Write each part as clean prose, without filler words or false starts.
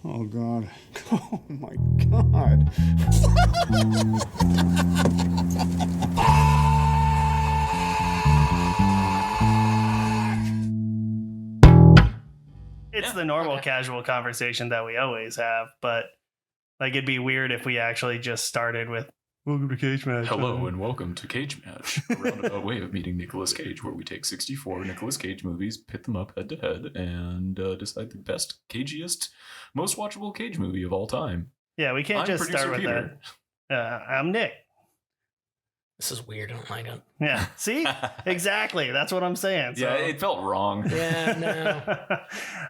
Oh, God. Oh, my God. It's the normal casual conversation that we always have, but like it'd be weird if we actually just started with welcome to Cage Match. Hello and welcome to Cage Match, a roundabout way of meeting Nicolas Cage, where we take 64 Nicolas Cage movies, pit them up head to head, and decide the best, cagiest, most watchable Cage movie of all time. Yeah, we can't I'm just start producer with Peter. that. I'm Nick. This is weird. I don't like it. Yeah, see? Exactly. That's what I'm saying. So. Yeah, it felt wrong. Yeah, no.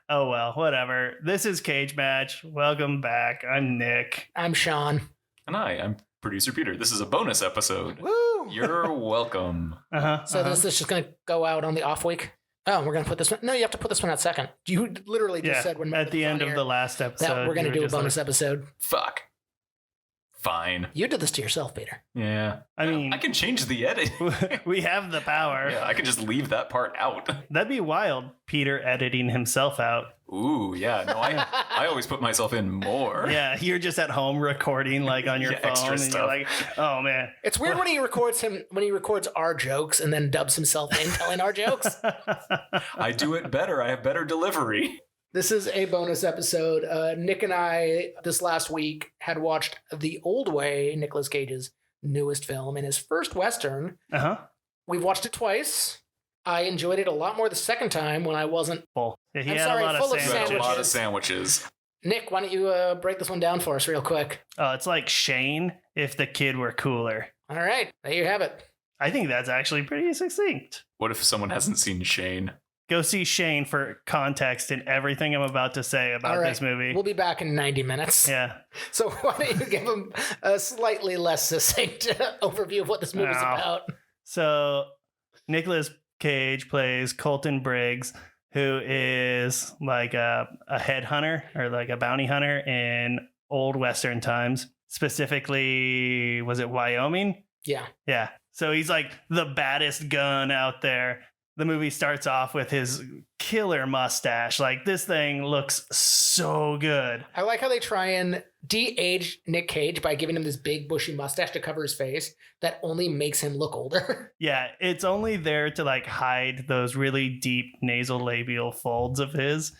Oh, well, whatever. This is Cage Match. Welcome back. I'm Nick. I'm Sean. And I'm producer Peter. This is a bonus episode. Woo! You're welcome. So this is just going to go out on the off week? Oh, we're going to put this one. No, you have to put this one out second. You literally just said when at the end of the last episode that we're going to do a bonus episode. Fuck. Fine. You did this to yourself, Peter. Yeah. I mean, I can change the edit. we have the power. Yeah, I can just leave that part out. That'd be wild, Peter editing himself out. Ooh, yeah. No, I always put myself in more. Yeah, you're just at home recording like on your Yeah, phone extra and stuff. you're like, oh man. It's weird when he records our jokes and then dubs himself in telling our jokes. I do it better. I have better delivery. This is a bonus episode. Nick and I, this last week, had watched The Old Way, Nicolas Cage's newest film, and his first Western. Uh-huh. We've watched it twice. I enjoyed it a lot more the second time when I wasn't. Full. Yeah, he I'm had sorry, a lot full of of sandwiches. A lot of sandwiches. Nick, why don't you break this one down for us real quick? Oh, it's like Shane if the kid were cooler. All right, there you have it. I think that's actually pretty succinct. What if someone hasn't seen Shane? Go see Shane for context in everything I'm about to say about All right, this movie. We'll be back in 90 minutes. Yeah. So why don't you give them a slightly less succinct overview of what this movie's about? So Nicolas Cage plays Colton Briggs, who is like a headhunter or like a bounty hunter in old Western times. Specifically, was it Wyoming? Yeah. Yeah. So he's like the baddest gun out there. The movie starts off with his killer mustache. Like, this thing looks so good. I like how they try and de-age Nick Cage by giving him this big bushy mustache to cover his face that only makes him look older. Yeah, it's only there to like hide those really deep nasal labial folds of his.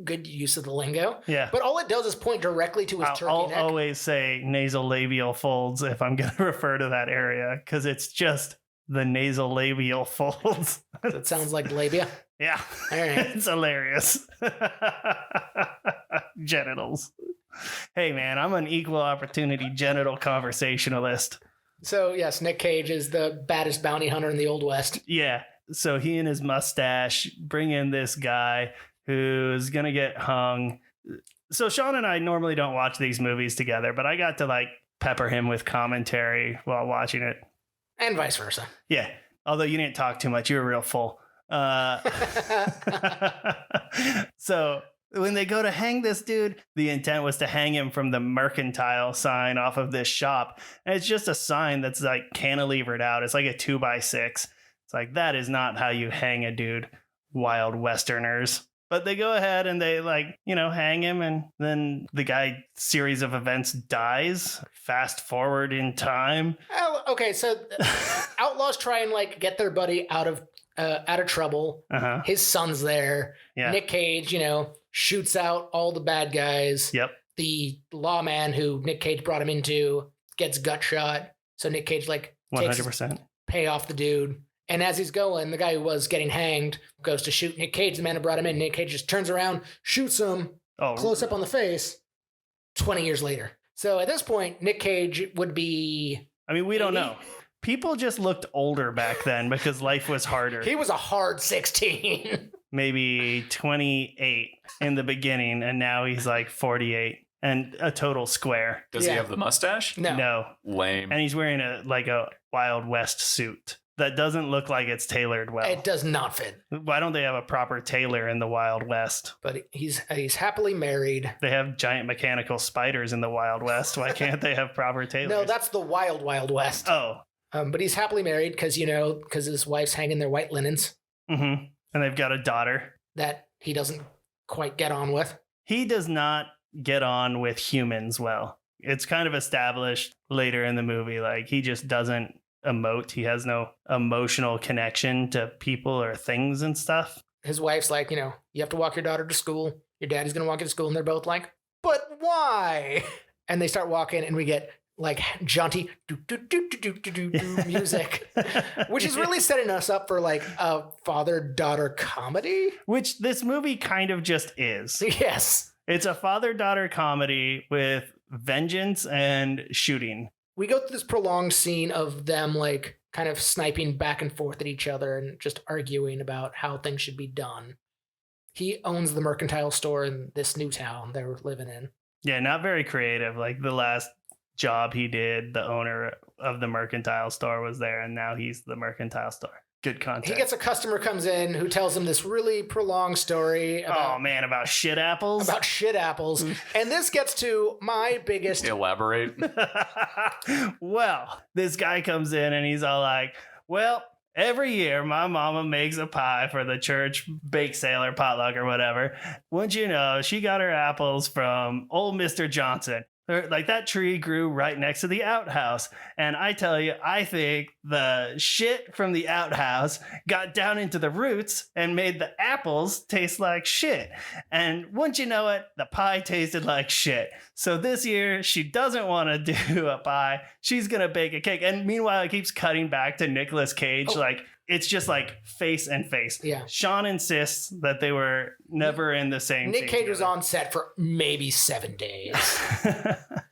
Good use of the lingo. Yeah. But all it does is point directly to his turkey I'll neck. always say nasal labial folds if I'm going to refer to that area because it's just the nasal labial folds. That sounds like labia. Yeah. All right. It's hilarious. Genitals. Hey, man, I'm an equal opportunity genital conversationalist. So, yes, Nick Cage is the baddest bounty hunter in the Old West. Yeah. So he and his mustache bring in this guy who's going to get hung. So Sean and I normally don't watch these movies together, but I got to like pepper him with commentary while watching it. And vice versa. Yeah. Although you didn't talk too much. You were real full. So when they go to hang this dude, the intent was to hang him from the mercantile sign off of this shop. And it's just a sign that's like cantilevered out. It's like a 2x6. It's like, that is not how you hang a dude, wild Westerners. But they go ahead and they hang him. And then the guy, series of events, dies. Fast forward in time. Oh, okay, so outlaws try and get their buddy out of trouble. Uh-huh. His son's there. Yeah. Nick Cage, shoots out all the bad guys. Yep. The lawman who Nick Cage brought him into gets gut shot. So Nick Cage 100%. pay off the dude. And as he's going, the guy who was getting hanged goes to shoot Nick Cage, the man who brought him in. Nick Cage just turns around, shoots him, close up on the face, 20 years later. So at this point, Nick Cage would be... I mean, we don't know. People just looked older back then because life was harder. He was a hard 16. Maybe 28 in the beginning, and now he's like 48 and a total square. Does he have the mustache? No. Lame. And he's wearing a Wild West suit that doesn't look like it's tailored well. It does not fit. Why don't they have a proper tailor in the Wild West? But he's happily married. They have giant mechanical spiders in the Wild West. Why can't they have proper tailors? No, that's the Wild Wild West. Oh. But he's happily married because his wife's hanging their white linens. Mm-hmm. And they've got a daughter. That he doesn't quite get on with. he does not get on with humans well. It's kind of established later in the movie. Like, he just doesn't emote. He has no emotional connection to people or things and stuff. His wife's like, you have to walk your daughter to school. Your daddy's going to walk you to school. And they're both like, but why? And they start walking and we get like jaunty music, which is really setting us up for like a father-daughter comedy. Which this movie kind of just is. Yes. It's a father-daughter comedy with vengeance and shooting. We go through this prolonged scene of them like kind of sniping back and forth at each other and just arguing about how things should be done. He owns the mercantile store in this new town they're living in. Yeah, not very creative. Like the last job he did, the owner of the mercantile store was there, and now he's the mercantile store. Good content. He gets a customer comes in who tells him this really prolonged story about shit apples. About shit apples. And this gets to my biggest... Elaborate. Well, this guy comes in and he's all like, well, every year my mama makes a pie for the church bake sale or potluck or whatever. Wouldn't you know, she got her apples from old Mr. Johnson. Like, that tree grew right next to the outhouse. And I tell you, I think the shit from the outhouse got down into the roots and made the apples taste like shit. And wouldn't you know it, the pie tasted like shit. So this year, she doesn't want to do a pie. She's going to bake a cake. And meanwhile, it keeps cutting back to Nicolas Cage. Like, it's just like face and face. Yeah. Sean insists that they were never in the same Nick Cage was on set for maybe 7 days.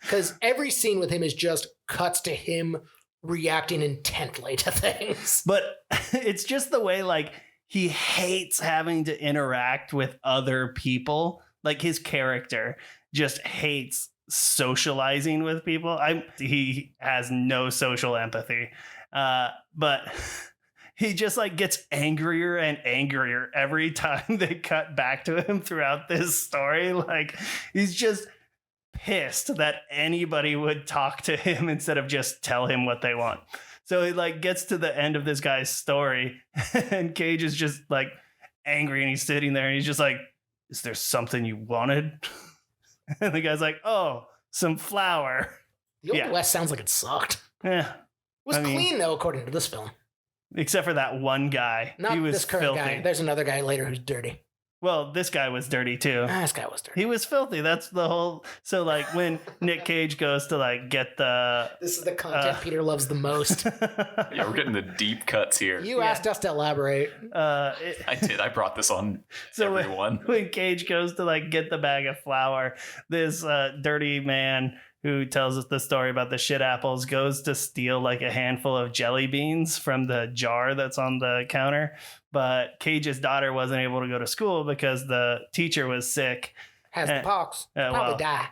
Because every scene with him is just cuts to him reacting intently to things. But it's just the way, like, he hates having to interact with other people. Like, his character just hates socializing with people. He has no social empathy. But he just like gets angrier and angrier every time they cut back to him throughout this story. Like, he's just pissed that anybody would talk to him instead of just tell him what they want. So it like gets to the end of this guy's story and Cage is just like angry and he's sitting there and he's just like, is there something you wanted? And the guy's like, oh, some flour. The Old West sounds like it sucked. Yeah. It was clean though, according to this film. Except for that one guy. Not he was this current filthy. guy. There's another guy later who's dirty. Well, this guy was dirty too. This guy was dirty. He was filthy. That's the whole. So like when Nick Cage goes to like get the. This is the content Peter loves the most. Yeah, we're getting the deep cuts here. You asked us to elaborate. I did. I brought this on everyone. When Cage goes to like get the bag of flour, this dirty man who tells us the story about the shit apples goes to steal like a handful of jelly beans from the jar that's on the counter. But Cage's daughter wasn't able to go to school because the teacher was sick. Has the pox. Probably die.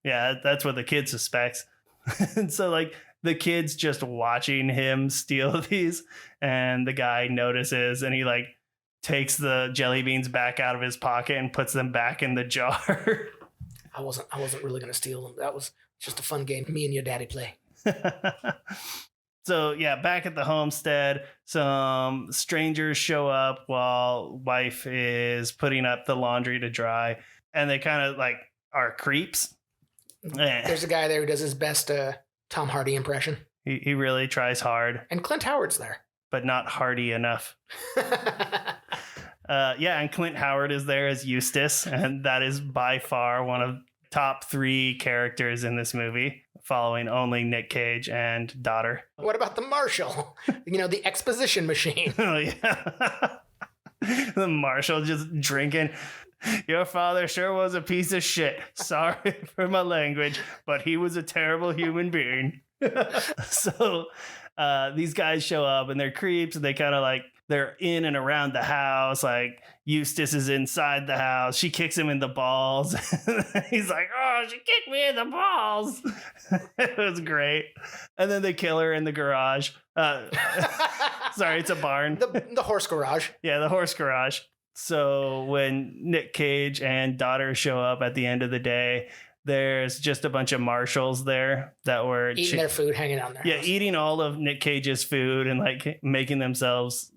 Yeah, that's what the kid suspects. And so like the kid's just watching him steal these and the guy notices and he like takes the jelly beans back out of his pocket and puts them back in the jar. I wasn't really going to steal them. That was just a fun game me and your daddy play. So yeah, back at the homestead, some strangers show up while wife is putting up the laundry to dry, and they kind of like are creeps. There's a guy there who does his best Tom Hardy impression. He really tries hard. And Clint Howard's there. But not hardy enough. And Clint Howard is there as Eustace, and that is by far one of top 3 characters in this movie, following only Nick Cage and daughter. What about the marshal? The exposition machine. Oh, yeah. The marshal just drinking. Your father sure was a piece of shit. Sorry for my language, but he was a terrible human being. So these guys show up and they're creeps and they kind of like, they're in and around the house. Like Eustace is inside the house. She kicks him in the balls. He's like, oh, she kicked me in the balls. It was great. And then they kill her in the garage. Sorry, it's a barn. The horse garage. Yeah, the horse garage. So when Nick Cage and daughter show up at the end of the day, there's just a bunch of marshals there that were eating their food, hanging out in their house. Eating all of Nick Cage's food and like making themselves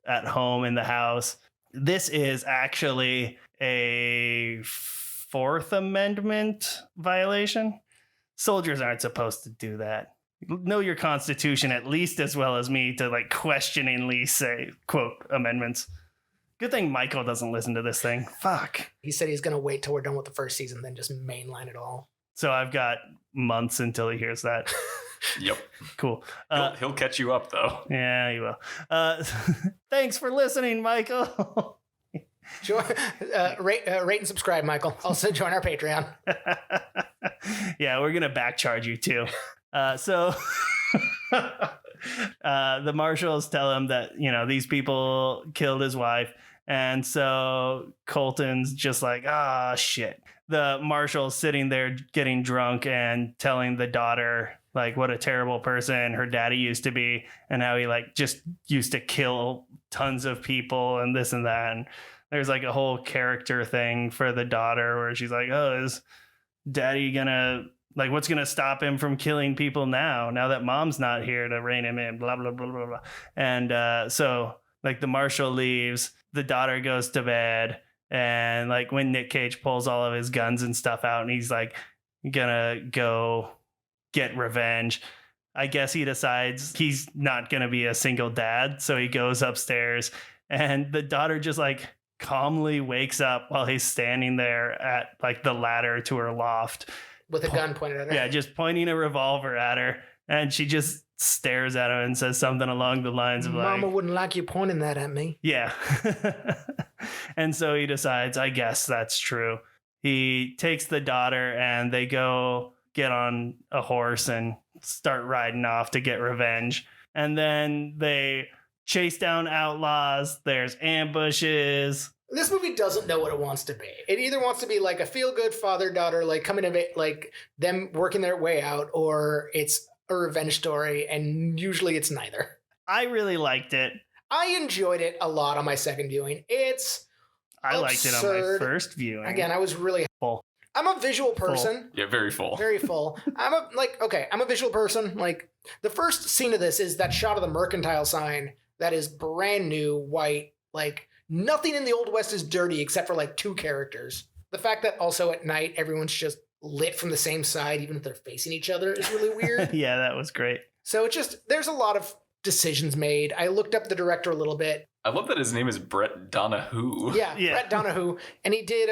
at home in the house. This is actually a Fourth Amendment violation. Soldiers aren't supposed to do that. Know your Constitution at least as well as me to like questioningly say, quote, amendments. Good thing Michael doesn't listen to this thing. Fuck. He said he's going to wait till we're done with the first season, then just mainline it all. So I've got months until he hears that. Yep. Cool. He'll catch you up, though. Yeah, he will. Thanks for listening, Michael. Rate and subscribe, Michael. Also join our Patreon. Yeah, we're going to backcharge you too. So the marshals tell him that, you know, these people killed his wife. And so Colton's just like, shit. The marshal's sitting there getting drunk and telling the daughter like what a terrible person her daddy used to be and how he like just used to kill tons of people and this and that. And there's like a whole character thing for the daughter where she's like, oh, is daddy gonna, like, what's gonna stop him from killing people now that mom's not here to rein him in, blah, blah, blah, blah, blah. And so like the marshal leaves, the daughter goes to bed, and like when Nick Cage pulls all of his guns and stuff out and he's like gonna go get revenge, I guess he decides he's not gonna be a single dad. So he goes upstairs and the daughter just like calmly wakes up while he's standing there at like the ladder to her loft with a gun pointed at her. Yeah, just pointing a revolver at her. And she just stares at him and says something along the lines of like, Mama wouldn't like you pointing that at me. Yeah. And so he decides, I guess that's true. He takes the daughter and they go get on a horse and start riding off to get revenge. And then they chase down outlaws. There's ambushes. This movie doesn't know what it wants to be. It either wants to be like a feel-good father-daughter, like coming of it, like them working their way out, or it's a revenge story, and usually it's neither. I really liked it. I enjoyed it a lot on my second viewing. I liked it on my first viewing. Again, I was really full. I'm a visual person. Full. Yeah, very full. Very full. I'm a visual person. Like, the first scene of this is that shot of the mercantile sign that is brand new, white, like, nothing in the Old West is dirty except for like two characters. The fact that also at night everyone's just lit from the same side, even if they're facing each other, is really weird. Yeah, that was great. So it just, there's a lot of decisions made. I looked up the director a little bit. I love that his name is Brett Donahue. Yeah. Brett Donahue. And he did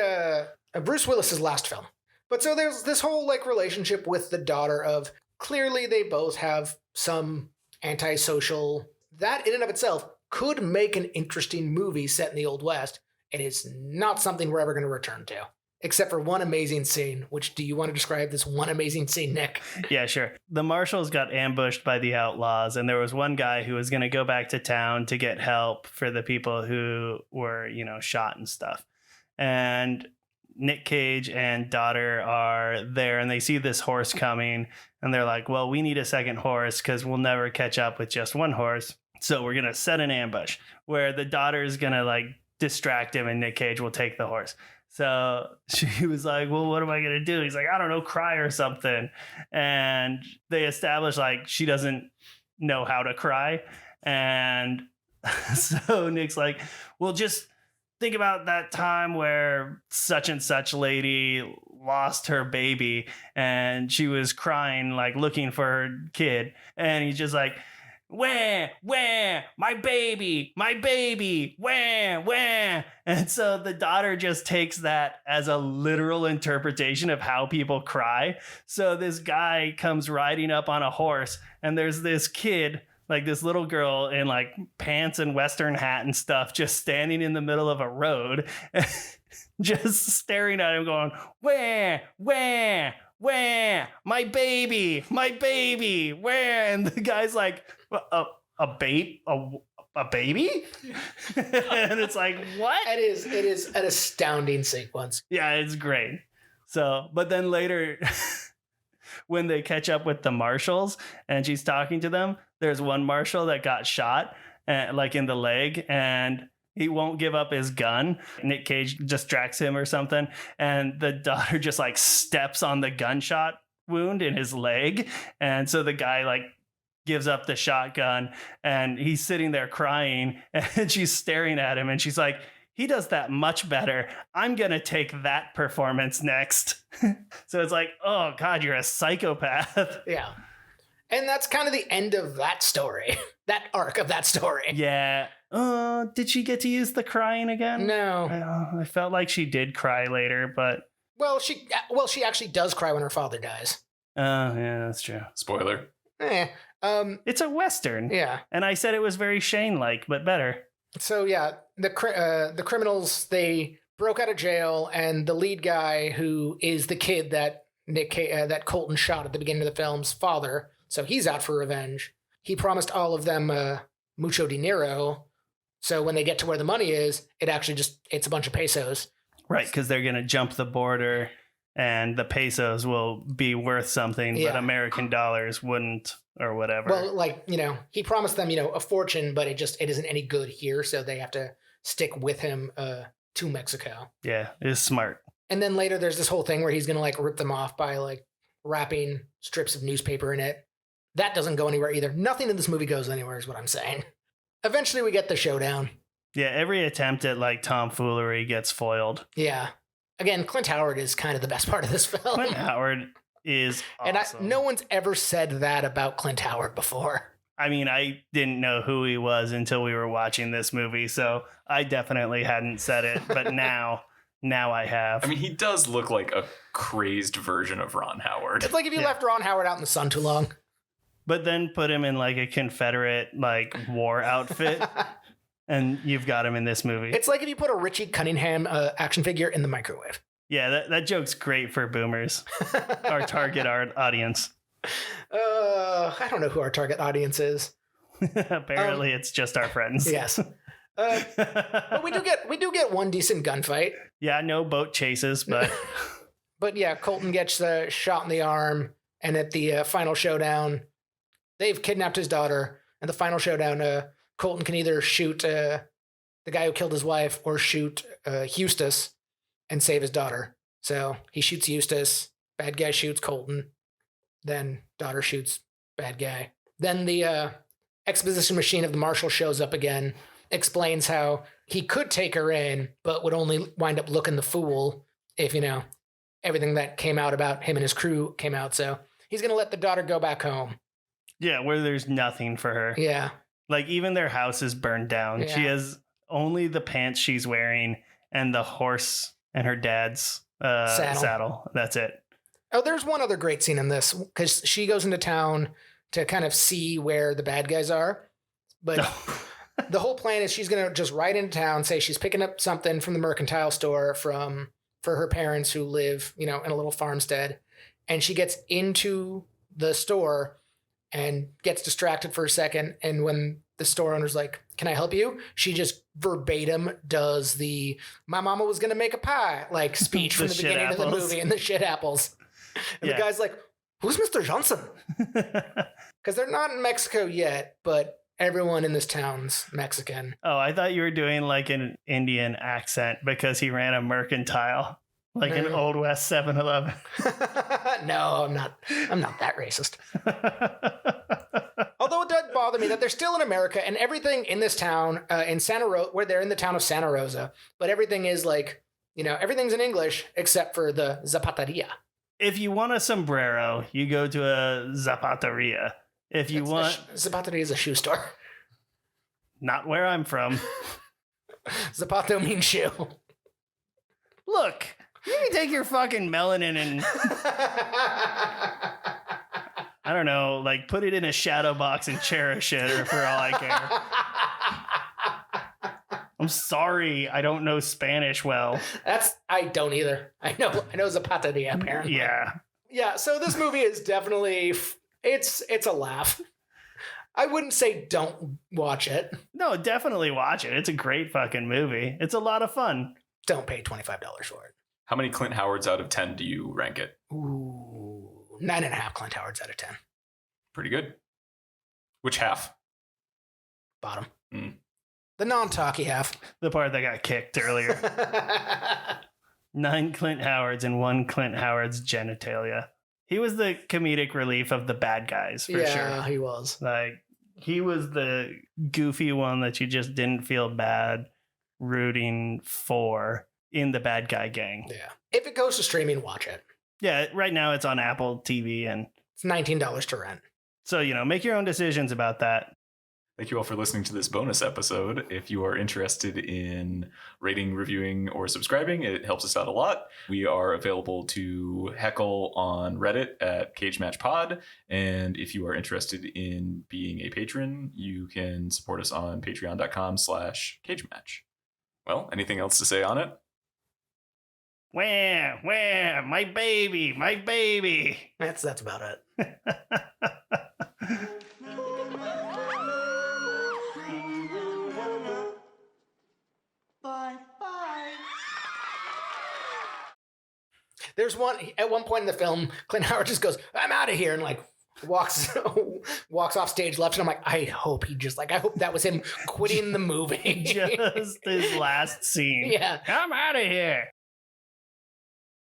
Bruce Willis's last film. But so there's this whole like relationship with the daughter of clearly they both have some antisocial, that in and of itself could make an interesting movie set in the Old West. It is not something we're ever going to return to, except for one amazing scene. Which, do you want to describe this one amazing scene, Nick? Yeah, sure. The marshals got ambushed by the outlaws, and there was one guy who was going to go back to town to get help for the people who were, you know, shot and stuff. And Nick Cage and daughter are there, and they see this horse coming, and they're like, well, we need a second horse because we'll never catch up with just one horse. So we're going to set an ambush where the daughter is going to like distract him and Nick Cage will take the horse. So she was like, well, what am I going to do? He's like, I don't know, cry or something. And they establish like she doesn't know how to cry. And so Nick's like, well, just think about that time where such and such lady lost her baby and she was crying, like looking for her kid. And he's just like, where, my baby, where. And so the daughter just takes that as a literal interpretation of how people cry. So this guy comes riding up on a horse and there's this kid, like this little girl in like pants and Western hat and stuff, just standing in the middle of a road, just staring at him going, where, my baby, where? And the guy's like, a baby? And it's like, what? It is an astounding sequence. Yeah, it's great. So, but then later, when they catch up with the marshals and she's talking to them, there's one marshal that got shot, like in the leg, and he won't give up his gun. Nick Cage distracts him or something, and the daughter just like steps on the gunshot wound in his leg, and so the guy like gives up the shotgun, and he's sitting there crying, and she's staring at him, and she's like, he does that much better. I'm going to take that performance next. So it's like, oh, God, you're a psychopath. Yeah. And that's kind of the end of that story, that arc of that story. Yeah. Did she get to use the crying again? No. I felt like she did cry later, but... Well, she actually does cry when her father dies. Oh, yeah, that's true. Spoiler. It's a Western. Yeah. And I said it was very Shane-like, but better. So, yeah, the criminals, they broke out of jail, and the lead guy, who is the kid that that Colton shot at the beginning of the film's father, so he's out for revenge. He promised all of them mucho dinero, so when they get to where the money is, it's a bunch of pesos. Right, because they're going to jump the border, and the pesos will be worth something, but American dollars wouldn't, or whatever. Well, he promised them, a fortune, but it isn't any good here, so they have to stick with him to Mexico. Yeah, it's smart. And then later there's this whole thing where he's going to, rip them off by, wrapping strips of newspaper in it. That doesn't go anywhere either. Nothing in this movie goes anywhere is what I'm saying. Eventually we get the showdown. Yeah, every attempt at, tomfoolery gets foiled. Yeah. Again, Clint Howard is kind of the best part of this film. Clint Howard is awesome. And no one's ever said that about Clint Howard before. I mean, I didn't know who he was until we were watching this movie, so I definitely hadn't said it, but now I have. I mean, he does look like a crazed version of Ron Howard. It's like if you left Ron Howard out in the sun too long. But then put him in a Confederate war outfit, and you've got him in this movie. It's like if you put a Richie Cunningham action figure in the microwave. Yeah, that joke's great for boomers, our target audience. I don't know who our target audience is. Apparently, it's just our friends. Yes. But we do get one decent gunfight. Yeah, no boat chases, but but yeah, Colton gets shot in the arm, and at the final showdown, they've kidnapped his daughter. And the final showdown, Colton can either shoot the guy who killed his wife or shoot Eustace and save his daughter. So he shoots Eustace, bad guy shoots Colton, then daughter shoots bad guy. Then the exposition machine of the marshal shows up again, explains how he could take her in, but would only wind up looking the fool if, everything that came out about him and his crew came out. So he's going to let the daughter go back home. Yeah, where there's nothing for her. Yeah. Even their house is burned down. Yeah. She has only the pants she's wearing and the horse and her dad's saddle. That's it. Oh, there's one other great scene in this, because she goes into town to kind of see where the bad guys are. But the whole plan is she's going to just ride into town, say she's picking up something from the mercantile store for her parents who live, in a little farmstead. And she gets into the store and gets distracted for a second. And when the store owner's like, "Can I help you?" she just verbatim does the "my mama was going to make a pie" speech from the beginning of the movie, and the shit apples. And the guy's like, "Who's Mr. Johnson?" Because they're not in Mexico yet, but everyone in this town's Mexican. Oh, I thought you were doing an Indian accent because he ran a mercantile, an Old West 7-Eleven. No, I'm not that racist. Although it did bother me that they're still in America, and everything in this town, in Santa Rosa, where they're in the town of Santa Rosa, but everything is everything's in English except for the zapateria. If you want a sombrero, you go to a zapateria. If you zapateria is a shoe store. Not where I'm from. Zapato means shoe. Look, you can take your fucking melanin and I don't know, put it in a shadow box and cherish it, or for all I care. I'm sorry, I don't know Spanish well. I don't either. I know zapateria apparently. Yeah. Yeah, so this movie is definitely it's a laugh. I wouldn't say don't watch it. No, definitely watch it. It's a great fucking movie. It's a lot of fun. Don't pay $25 for it. How many Clint Howards out of 10 do you rank it? Ooh, 9.5 Clint Howards out of 10. Pretty good. Which half? Bottom. The non-talky half. The part that got kicked earlier. 9 Clint Howards and 1 Clint Howard's genitalia. He was the comedic relief of the bad guys, for sure. Yeah, he was. He was the goofy one that you just didn't feel bad. rooting for in the bad guy gang. Yeah. If it goes to streaming, watch it. Yeah, right now it's on Apple TV, and it's $19 to rent. So, make your own decisions about that. Thank you all for listening to this bonus episode. If you are interested in rating, reviewing, or subscribing, it helps us out a lot. We are available to heckle on Reddit at Cage Match Pod. And if you are interested in being a patron, you can support us on patreon.com/cagematch. Well, anything else to say on it? Where, my baby. That's about it. Bye. There's at one point in the film, Clint Howard just goes, "I'm out of here," and walks off stage left. And I'm like, I hope that was him quitting the movie. Just his last scene. Yeah. I'm out of here.